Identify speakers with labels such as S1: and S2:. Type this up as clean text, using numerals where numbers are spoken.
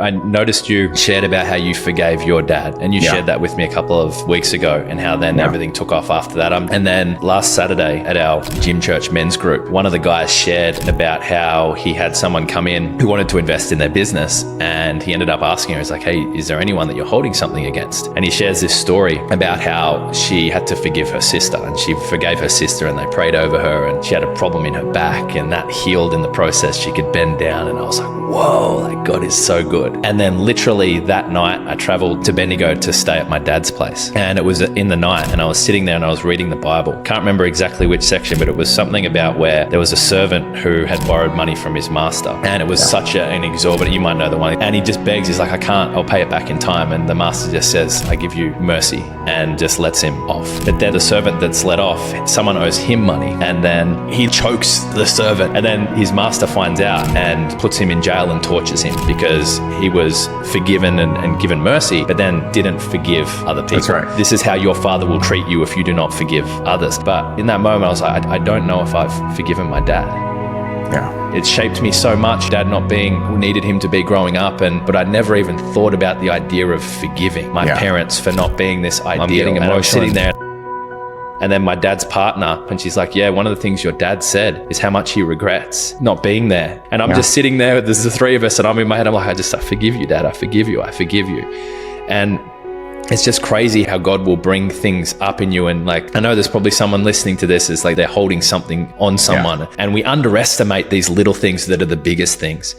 S1: I noticed you shared about how you forgave your dad, and you shared that with me a couple of weeks ago, and how then everything took off after that. And then last Saturday at our gym church men's group, one of the guys shared about how he had someone come in who wanted to invest in their business, and he ended up asking her, he's like, hey, is there anyone that you're holding something against? And he shares this story about how she had to forgive her sister, and she forgave her sister, and they prayed over her, and she had a problem in her back, and that healed in the process. She could bend down, and I was like, whoa, like God is so good. And then literally that night I traveled to Bendigo to stay at my dad's place, and it was in the night, and I was sitting there and I was reading the Bible. Can't remember exactly which section, but it was something about where there was a servant who had borrowed money from his master, and it was such an exorbitant, you might know the one, and he just begs, he's like, I can't, I'll pay it back in time. And the master just says, I give you mercy, and just lets him off. But then the servant that's let off, someone owes him money, and then he chokes the servant, and then his master finds out and puts him in jail and tortures him because he was forgiven and given mercy, but then didn't forgive other people.
S2: That's right.
S1: This is how your father will treat you if you do not forgive others. But in that moment, I was like, I don't know if I've forgiven my dad.
S2: Yeah.
S1: It shaped me so much, dad not being who needed him to be growing up, but I never even thought about the idea of forgiving my parents for not being this ideal. I'm getting emotional. And I'm sitting there, and then my dad's partner, and she's like, yeah, one of the things your dad said is how much he regrets not being there. And I'm just sitting there, there's the three of us, and I'm in my head, I'm like, I forgive you, Dad, I forgive you. And it's just crazy how God will bring things up in you. And like, I know there's probably someone listening to this, is like they're holding something on someone, and we underestimate these little things that are the biggest things.